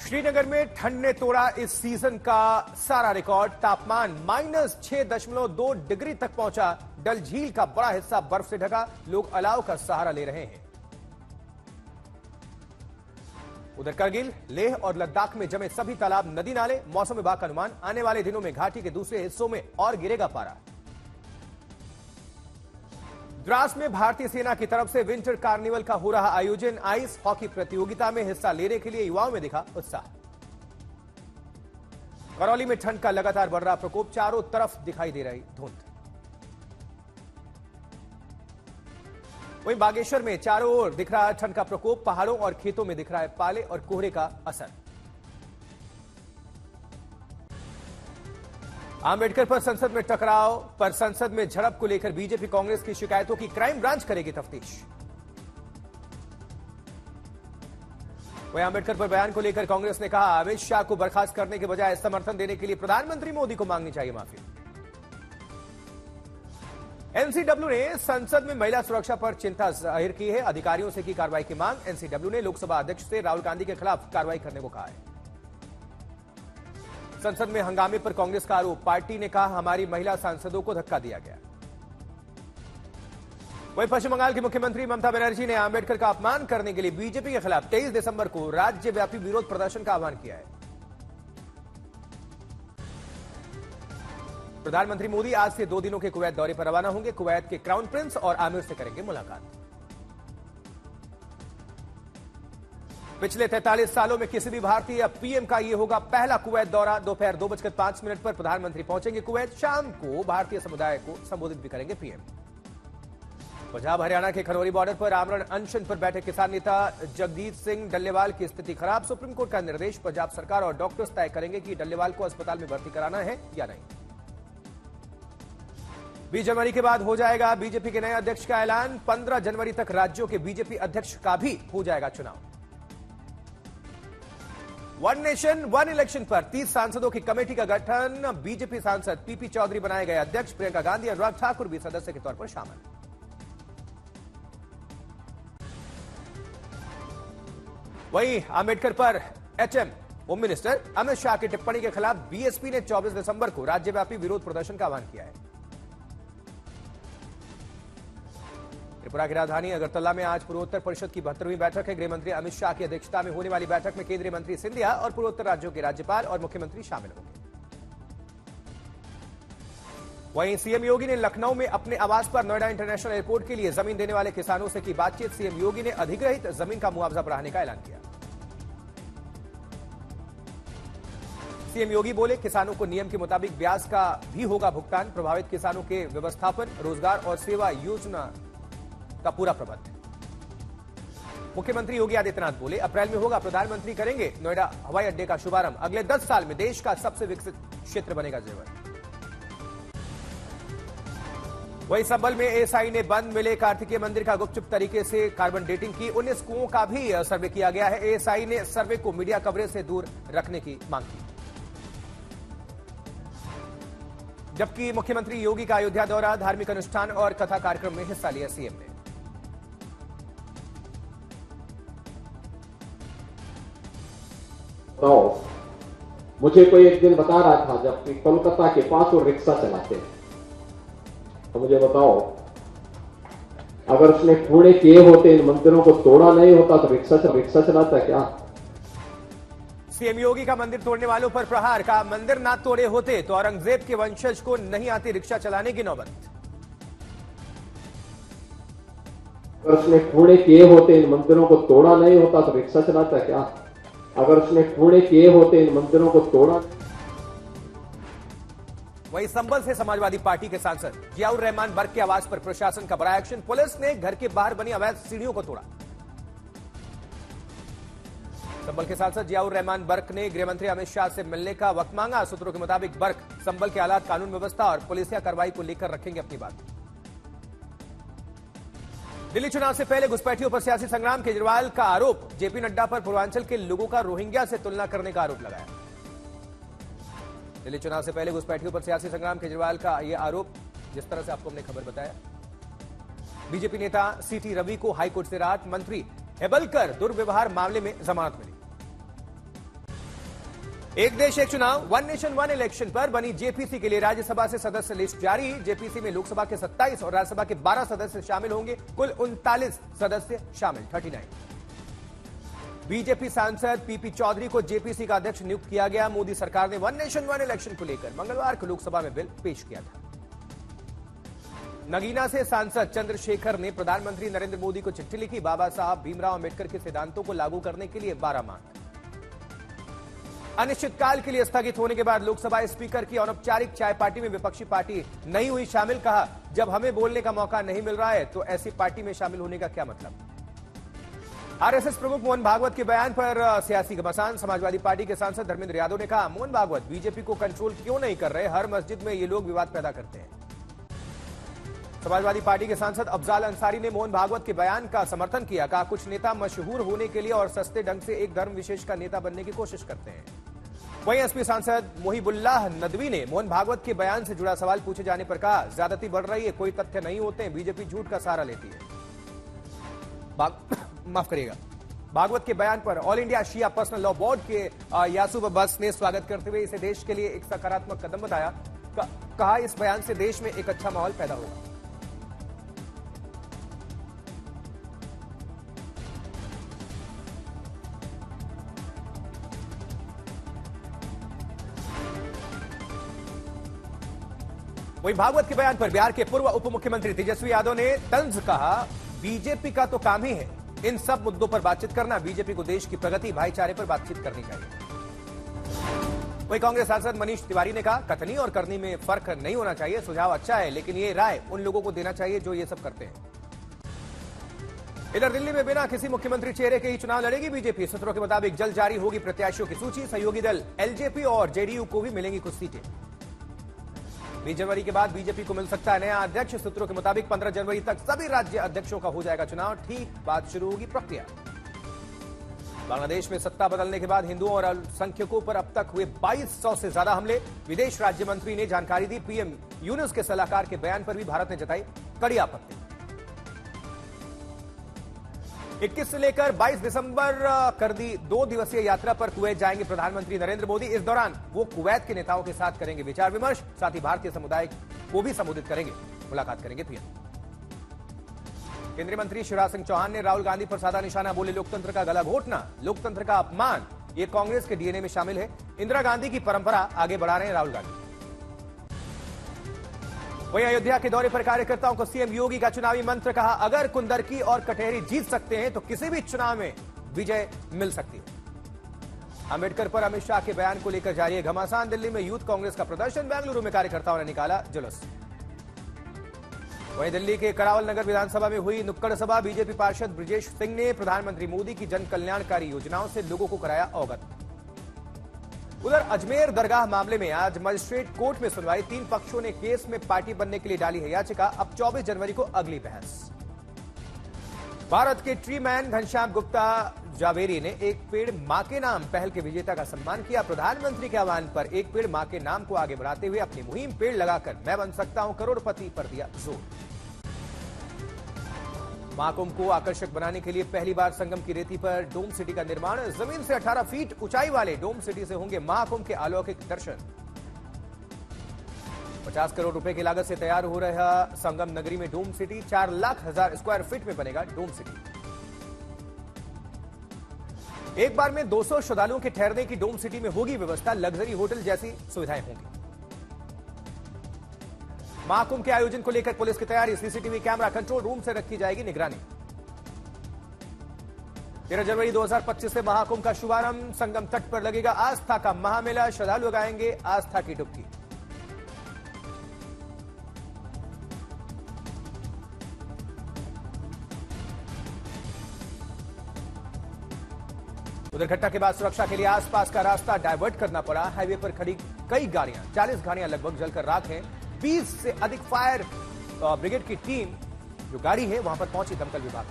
श्रीनगर में ठंड ने तोड़ा इस सीजन का सारा रिकॉर्ड। तापमान -6.2 डिग्री तक पहुंचा। डल झील का बड़ा हिस्सा बर्फ से ढका। लोग अलाव का सहारा ले रहे हैं। उधर करगिल, लेह और लद्दाख में जमे सभी तालाब, नदी नाले। मौसम विभाग का अनुमान, आने वाले दिनों में घाटी के दूसरे हिस्सों में और गिरेगा पारा। द्रास में भारतीय सेना की तरफ से विंटर कार्निवल का हो रहा आयोजन। आइस हॉकी प्रतियोगिता में हिस्सा लेने के लिए युवाओं में दिखा उत्साह। करौली में ठंड का लगातार बढ़ रहा प्रकोप, चारों तरफ दिखाई दे रही धुंध। वहीं बागेश्वर में चारों ओर दिख रहा ठंड का प्रकोप, पहाड़ों और खेतों में दिख रहा है पाले और कोहरे का असर। आंबेडकर पर संसद में टकराव पर संसद में झड़प को लेकर बीजेपी कांग्रेस की शिकायतों की क्राइम ब्रांच करेगी तफ्तीश। वहीं आंबेडकर पर बयान को लेकर कांग्रेस ने कहा, अमित शाह को बर्खास्त करने के बजाय समर्थन देने के लिए प्रधानमंत्री मोदी को मांगनी चाहिए माफी। एनसीडब्ल्यू ने संसद में महिला सुरक्षा पर चिंता जाहिर की है। अधिकारियों से की कार्रवाई की मांग। एनसीडब्ल्यू ने लोकसभा अध्यक्ष से राहुल गांधी के खिलाफ कार्रवाई करने को कहा है। संसद में हंगामे पर कांग्रेस का आरोप। पार्टी ने कहा, हमारी महिला सांसदों को धक्का दिया गया। वहीं पश्चिम बंगाल की मुख्यमंत्री ममता बनर्जी ने आंबेडकर का अपमान करने के लिए बीजेपी के खिलाफ 23 दिसंबर को राज्यव्यापी विरोध प्रदर्शन का आह्वान किया है। प्रधानमंत्री मोदी आज से 2 दिनों के कुवैत दौरे पर रवाना होंगे। कुवैत के क्राउन प्रिंस और आमिर से करेंगे मुलाकात। पिछले 43 सालों में किसी भी भारतीय पीएम का यह होगा पहला कुवैत दौरा। दोपहर 2:05 पर प्रधानमंत्री पहुंचेंगे कुवैत। शाम को भारतीय समुदाय को संबोधित भी करेंगे पीएम। पंजाब हरियाणा के खनौरी बॉर्डर पर आमरण अनशन पर बैठे किसान नेता जगजीत सिंह डल्लेवाल की स्थिति खराब। सुप्रीम कोर्ट का निर्देश, पंजाब सरकार और डॉक्टर्स तय करेंगे कि डल्लेवाल को अस्पताल में भर्ती कराना है या नहीं। 20 जनवरी के बाद हो जाएगा बीजेपी के नए अध्यक्ष का ऐलान। 15 जनवरी तक राज्यों के बीजेपी अध्यक्ष का भी हो जाएगा चुनाव। वन नेशन वन इलेक्शन पर 30 सांसदों की कमेटी का गठन। बीजेपी सांसद पीपी चौधरी बनाए गए अध्यक्ष। प्रियंका गांधी, अनुराग ठाकुर भी सदस्य के तौर पर शामिल। वहीं आंबेडकर पर HM home minister Amit Shah की टिप्पणी के खिलाफ बीएसपी ने 24 दिसंबर को राज्यव्यापी विरोध प्रदर्शन का आह्वान किया है। त्रिपुरा की राजधानी अगरतला में आज पूर्वोत्तर परिषद की 72वीं बैठक है। गृहमंत्री अमित शाह की अध्यक्षता में होने वाली बैठक में केंद्रीय मंत्री सिंधिया और पूर्वोत्तर राज्यों के राज्यपाल और मुख्यमंत्री शामिल होंगे। वहीं सीएम योगी ने लखनऊ में अपने आवास पर नोएडा इंटरनेशनल एयरपोर्ट के लिए जमीन देने वाले किसानों से की बातचीत। सीएम योगी ने अधिग्रहित जमीन का मुआवजा बढ़ाने का ऐलान किया। सीएम योगी बोले, किसानों को नियम के मुताबिक ब्याज का भी होगा भुगतान। प्रभावित किसानों के व्यवस्थापन, रोजगार और सेवा योजना का पूरा प्रबंध। मुख्यमंत्री योगी आदित्यनाथ बोले, अप्रैल में होगा, प्रधानमंत्री करेंगे नोएडा हवाई अड्डे का शुभारंभ। अगले 10 साल में देश का सबसे विकसित क्षेत्र बनेगा जेवर। वहीं संभल में एएसआई ने बंद मिले कार्तिकेय मंदिर का गुपचुप तरीके से कार्बन डेटिंग की। 19 कुओं का भी सर्वे किया गया है। एएसआई ने सर्वे को मीडिया कवरेज से दूर रखने की मांग की। जबकि मुख्यमंत्री योगी का अयोध्या दौरा, धार्मिक अनुष्ठान और कथा कार्यक्रम में हिस्सा लिया सीएम ने। तो मुझे कोई एक दिन बता रहा था, जब कोलकाता के पास वो रिक्शा चलाते हैं, तो मुझे बताओ, अगर उसने कूड़े किए होते, इन मंदिरों को तोड़ा नहीं होता, तो रिक्शा चलाता क्या? सीएम योगी का मंदिर तोड़ने वालों पर प्रहार। का मंदिर ना तोड़े होते तो औरंगजेब के वंशज को नहीं आती रिक्शा चलाने की नौबत। अगर उसने कूड़े किए होते, इन मंदिरों को तोड़ा नहीं होता, तो रिक्शा चलाता क्या? अगर उसने कूड़े किए होते, इन मंदिरों को तोड़ा। वहीं संभल से समाजवादी पार्टी के सांसद जियाउर रहमान बर्क के आवास पर प्रशासन का बड़ा एक्शन। पुलिस ने घर के बाहर बनी अवैध सीढ़ियों को तोड़ा। संभल के सांसद जियाउर रहमान बर्क ने गृहमंत्री अमित शाह से मिलने का वक्त मांगा। सूत्रों के मुताबिक बर्क संभल के हालात, कानून व्यवस्था और पुलिसिया कार्रवाई को लेकर रखेंगे अपनी बात। दिल्ली चुनाव से पहले घुसपैठियों पर सियासी संग्राम, केजरीवाल का आरोप। जेपी नड्डा पर पूर्वांचल के लोगों का रोहिंग्या से तुलना करने का आरोप लगाया। दिल्ली चुनाव से पहले घुसपैठियों पर सियासी संग्राम, केजरीवाल का यह आरोप। जिस तरह से आपको हमने खबर बताया, बीजेपी नेता सीटी रवि को हाईकोर्ट से राहत। मंत्री हेबलकर दुर्व्यवहार मामले में जमानत मिली। एक देश एक चुनाव, वन नेशन वन इलेक्शन पर बनी जेपीसी के लिए राज्यसभा से सदस्य लिस्ट जारी। जेपीसी में लोकसभा के 27 और राज्यसभा के 12 सदस्य शामिल होंगे। कुल 39 सदस्य शामिल, 39। बीजेपी सांसद पीपी चौधरी को जेपीसी का अध्यक्ष नियुक्त किया गया। मोदी सरकार ने वन नेशन वन इलेक्शन को लेकर मंगलवार को लोकसभा में बिल पेश किया था। नगीना से सांसद चंद्रशेखर ने प्रधानमंत्री नरेंद्र मोदी को चिट्ठी लिखी। बाबा साहब भीमराव अंबेडकर के सिद्धांतों को लागू करने के लिए 12 मांग। अनिश्चितकाल के लिए स्थगित होने के बाद लोकसभा स्पीकर की अनौपचारिक चाय पार्टी में विपक्षी पार्टी नहीं हुई शामिल। कहा, जब हमें बोलने का मौका नहीं मिल रहा है तो ऐसी पार्टी में शामिल होने का क्या मतलब। आरएसएस प्रमुख मोहन भागवत के बयान पर सियासी घमासान। समाजवादी पार्टी के सांसद धर्मेंद्र यादव ने कहा, मोहन भागवत बीजेपी को कंट्रोल क्यों नहीं कर रहे, हर मस्जिद में ये लोग विवाद पैदा करते हैं। समाजवादी पार्टी के सांसद अफजाल अंसारी ने मोहन भागवत के बयान का समर्थन किया। कहा, कुछ नेता मशहूर होने के लिए और सस्ते ढंग से एक धर्म विशेष का नेता बनने की कोशिश करते हैं। वहीं एसपी सांसद मोहिबुल्लाह नदवी ने मोहन भागवत के बयान से जुड़ा सवाल पूछे जाने पर कहा, ज्यादती बढ़ रही है, कोई तथ्य नहीं होते हैं, बीजेपी झूठ का सहारा लेती है। माफ करिएगा। भागवत के बयान पर ऑल इंडिया शिया पर्सनल लॉ बोर्ड के यासूब अब्बास ने स्वागत करते हुए इसे देश के लिए एक सकारात्मक कदम बताया। कहा, इस बयान से देश में एक अच्छा माहौल पैदा होगा। वहीं भागवत के बयान पर बिहार के पूर्व उप मुख्यमंत्री तेजस्वी यादव ने तंज कहा, बीजेपी का तो काम ही है इन सब मुद्दों पर बातचीत करना। बीजेपी को देश की प्रगति, भाईचारे पर बातचीत करनी चाहिए। वहीं कांग्रेस सांसद मनीष तिवारी ने कहा, कथनी और करनी में फर्क नहीं होना चाहिए। सुझाव अच्छा है, लेकिन ये राय उन लोगों को देना चाहिए जो ये सब करते हैं। इधर दिल्ली में बिना किसी मुख्यमंत्री चेहरे के ही चुनाव लड़ेगी बीजेपी। सूत्रों के मुताबिक जल्द जारी होगी प्रत्याशियों की सूची। सहयोगी दल एलजेपी और जेडीयू को भी मिलेंगी कुछ सीटें। 20 जनवरी के बाद बीजेपी को मिल सकता है नया अध्यक्ष। सूत्रों के मुताबिक 15 जनवरी तक सभी राज्य अध्यक्षों का हो जाएगा चुनाव। ठीक बाद शुरू होगी प्रक्रिया। बांग्लादेश में सत्ता बदलने के बाद हिंदुओं और अल्पसंख्यकों पर अब तक हुए 2200 से ज्यादा हमले। विदेश राज्य मंत्री ने जानकारी दी। पीएम यूनुस के सलाहकार के बयान पर भी भारत ने जताई कड़ी आपत्ति। 21 से लेकर 22 दिसंबर कर दी 2 दिवसीय यात्रा पर कुवैत जाएंगे प्रधानमंत्री नरेंद्र मोदी। इस दौरान वो कुवैत के नेताओं के साथ करेंगे विचार विमर्श। साथ ही भारतीय समुदाय को भी संबोधित करेंगे, मुलाकात करेंगे पीएम। केंद्रीय मंत्री शिवराज सिंह चौहान ने राहुल गांधी पर साधा निशाना। बोले, लोकतंत्र का गला घोटना, लोकतंत्र का अपमान, ये कांग्रेस के डीएनए में शामिल है। इंदिरा गांधी की परंपरा आगे बढ़ा रहे हैं राहुल गांधी। वहीं अयोध्या के दौरे पर कार्यकर्ताओं को सीएम योगी का चुनावी मंत्र। कहा, अगर कुंदरकी और कटहरी जीत सकते हैं तो किसी भी चुनाव में विजय मिल सकती है। अंबेडकर पर अमित शाह के बयान को लेकर जारी है घमासान। दिल्ली में यूथ कांग्रेस का प्रदर्शन। बेंगलुरु में कार्यकर्ताओं ने निकाला जुलूस। वहीं दिल्ली के करावल नगर विधानसभा में हुई नुक्कड़ सभा। बीजेपी पार्षद ब्रिजेश सिंह ने प्रधानमंत्री मोदी की जन कल्याणकारी योजनाओं से लोगों को कराया अवगत। उधर अजमेर दरगाह मामले में आज मजिस्ट्रेट कोर्ट में सुनवाई। 3 पक्षों ने केस में पार्टी बनने के लिए डाली है याचिका। अब 24 जनवरी को अगली बहस। भारत के ट्री मैन घनश्याम गुप्ता जावेरी ने एक पेड़ मां के नाम पहल के विजेता का सम्मान किया। प्रधानमंत्री के आह्वान पर एक पेड़ मां के नाम को आगे बढ़ाते हुए अपनी मुहिम पेड़ लगाकर मैं बन सकता हूं करोड़पति पर दिया जोर। महाकुंभ को आकर्षक बनाने के लिए पहली बार संगम की रेती पर डोम सिटी का निर्माण। जमीन से 18 फीट ऊंचाई वाले डोम सिटी से होंगे महाकुंभ के अलौकिक दर्शन। 50 करोड़ रुपए की लागत से तैयार हो रहा संगम नगरी में डोम सिटी। 4,00,000 स्क्वायर फीट में बनेगा डोम सिटी। एक बार में 200 श्रद्धालुओं के ठहरने की डोम सिटी में होगी व्यवस्था। लग्जरी होटल जैसी सुविधाएं होंगी। महाकुंभ के आयोजन को लेकर पुलिस की तैयारी। सीसीटीवी कैमरा कंट्रोल रूम से रखी जाएगी निगरानी। 13 जनवरी 2025 से महाकुंभ का शुभारंभ। संगम तट पर लगेगा आस्था का महामेला। श्रद्धालु लगाएंगे आस्था की डुबकी। उधर घटना के बाद सुरक्षा के लिए आसपास का रास्ता डायवर्ट करना पड़ा। हाईवे पर खड़ी कई गाड़ियां, 40 गाड़ियां लगभग जलकर राख हैं। 20 से अधिक फायर ब्रिगेड की टीम जो गाड़ी है वहां पर पहुंची दमकल विभाग।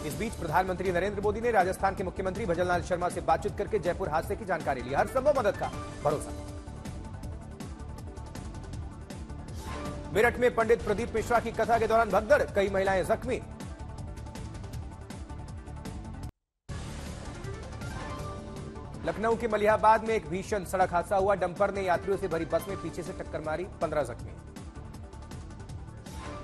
इस बीच प्रधानमंत्री नरेंद्र मोदी ने राजस्थान के मुख्यमंत्री भजनलाल शर्मा से बातचीत करके जयपुर हादसे की जानकारी ली। हर संभव मदद का भरोसा। मेरठ में पंडित प्रदीप मिश्रा की कथा के दौरान भगदड़, कई महिलाएं जख्मी। लखनऊ के मलिहाबाद में एक भीषण सड़क हादसा हुआ। डंपर ने यात्रियों से भरी बस में पीछे से टक्कर मारी, 15 जख्मी।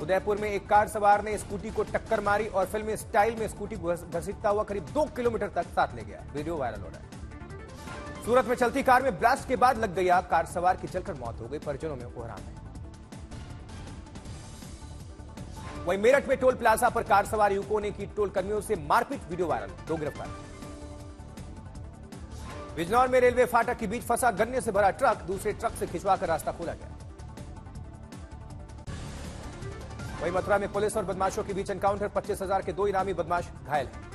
उदयपुर में एक कार सवार ने स्कूटी को टक्कर मारी और फिल्मी स्टाइल में स्कूटी घसीटता हुआ करीब 2 किलोमीटर तक साथ ले गया। वीडियो वायरल हो रहा है। सूरत में चलती कार में ब्लास्ट के बाद लग गई आग, कार सवार की जलकर मौत हो गई, परिजनों में कोहराम है। वहीं मेरठ में टोल प्लाजा पर कार सवार युवकों ने की टोल कर्मियों से मारपीट, वीडियो वायरल, 2 गिरफ्तार। बिजनौर में रेलवे फाटक के बीच फंसा गन्ने से भरा ट्रक, दूसरे ट्रक से खिंचवाकर रास्ता खोला गया। वहीं मथुरा में पुलिस और बदमाशों के बीच एनकाउंटर, 25,000 के 2 इनामी बदमाश घायल हैं।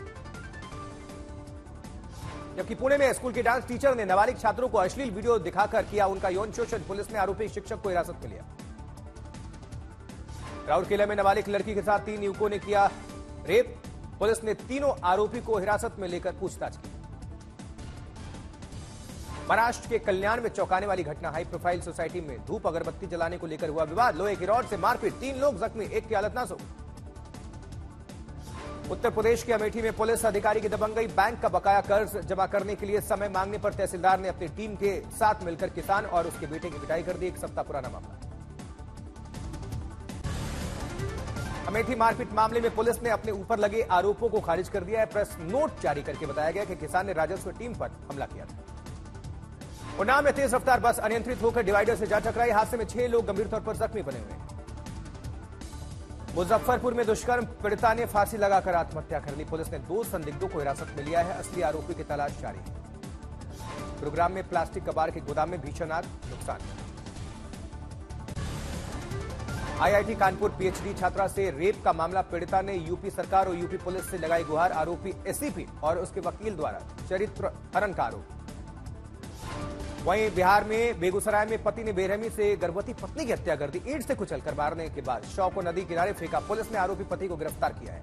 जबकि पुणे में स्कूल के डांस टीचर ने नाबालिग छात्रों को अश्लील वीडियो दिखाकर किया उनका यौन शोषण, पुलिस ने आरोपी शिक्षक को हिरासत में लिया। राउरकेला में नाबालिग लड़की के साथ 3 युवकों ने किया रेप, पुलिस ने तीनों आरोपी को हिरासत में लेकर पूछताछ की। महाराष्ट्र के कल्याण में चौंकाने वाली घटना, हाई प्रोफाइल सोसाइटी में धूप अगरबत्ती जलाने को लेकर हुआ विवाद, लोहे की रॉड से मारपीट, 3 लोग जख्मी, एक की हालत नाजुक। उत्तर प्रदेश के अमेठी में पुलिस अधिकारी की दबंगई, बैंक का बकाया कर्ज जमा करने के लिए समय मांगने पर तहसीलदार ने अपनी टीम के साथ मिलकर किसान और उसके बेटे की पिटाई कर दी, 1 सप्ताह पुराना मामला। अमेठी मारपीट मामले में पुलिस ने अपने ऊपर लगे आरोपों को खारिज कर दिया है। प्रेस नोट जारी करके बताया गया कि किसान ने राजस्व टीम पर हमला किया था। उन्नाव में तेज रफ्तार बस अनियंत्रित होकर डिवाइडर से जा टकराई, हादसे में 6 लोग गंभीर तौर पर जख्मी बने हुए हैं। मुजफ्फरपुर में दुष्कर्म पीड़िता ने फांसी लगाकर आत्महत्या कर ली, पुलिस ने 2 संदिग्धों को हिरासत में लिया है, असली आरोपी की तलाश जारी है। गुरुग्राम में प्लास्टिक कबाड़ के गोदाम में भीषण आग, नुकसान। आईआईटी कानपुर पीएचडी छात्रा से रेप का मामला, पीड़िता ने यूपी सरकार और यूपी पुलिस से लगाई गुहार, आरोपी एसीपी और उसके वकील द्वारा चरित्र हनन का आरोप। वहीं बिहार में बेगूसराय में पति ने बेरहमी से गर्भवती पत्नी की हत्या कर दी, ईंट से कुचलकर मारने के बाद शव को नदी किनारे फेंका, पुलिस ने आरोपी पति को गिरफ्तार किया है।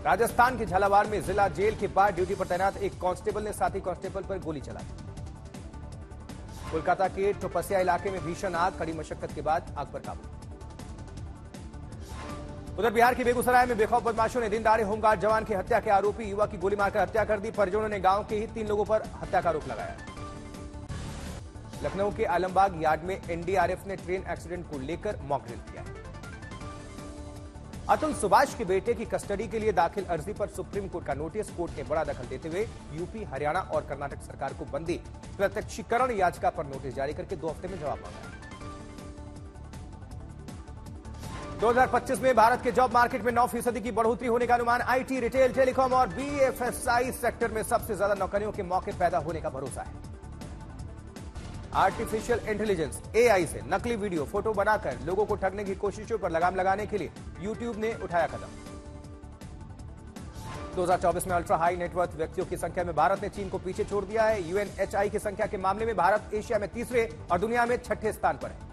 राजस्थान के झालावाड़ में जिला जेल के बाद ड्यूटी पर तैनात एक कांस्टेबल ने साथी कांस्टेबल पर गोली चलाई। कोलकाता के टोपसिया इलाके में भीषण आग, कड़ी मशक्कत के बाद आग पर काबू। उधर बिहार के बेगूसराय में बेखौफ बदमाशों ने दिन दहाड़े होमगार्ड जवान की हत्या के आरोपी युवा की गोली मारकर हत्या कर दी, परिजनों ने गांव के ही 3 लोगों पर हत्या का आरोप लगाया। लखनऊ के आलमबाग यार्ड में एनडीआरएफ ने ट्रेन एक्सीडेंट को लेकर मॉक ड्रिल किया है। अतुल सुभाष के बेटे की कस्टडी के लिए दाखिल अर्जी पर सुप्रीम कोर्ट का नोटिस, कोर्ट ने बड़ा दखल देते हुए यूपी, हरियाणा और कर्नाटक सरकार को बंदी प्रत्यक्षीकरण याचिका पर नोटिस जारी करके 2 हफ्ते में जवाब मांगा। 2025 में भारत के जॉब मार्केट में 9% की बढ़ोतरी होने का अनुमान, आईटी, रिटेल, टेलीकॉम और बीएफएसआई सेक्टर में सबसे ज्यादा नौकरियों के मौके पैदा होने का भरोसा है। आर्टिफिशियल इंटेलिजेंस एआई से नकली वीडियो, फोटो बनाकर लोगों को ठगने की कोशिशों पर लगाम लगाने के लिए यूट्यूब ने उठाया कदम। 2024 में अल्ट्रा हाई नेटवर्थ व्यक्तियों की संख्या में भारत ने चीन को पीछे छोड़ दिया है। यूएनएचआई की संख्या के मामले में भारत एशिया में 3रे और दुनिया में 6ठे स्थान पर है।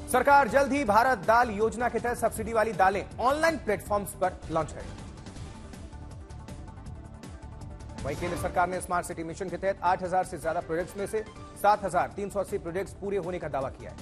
सरकार जल्द ही भारत दाल योजना के तहत सब्सिडी वाली दालें ऑनलाइन प्लेटफॉर्म्स पर लॉन्च करेगी। वहीं केंद्र सरकार ने स्मार्ट सिटी मिशन के तहत 8,000 से ज्यादा प्रोजेक्ट्स में से 7,380 प्रोजेक्ट्स पूरे होने का दावा किया है।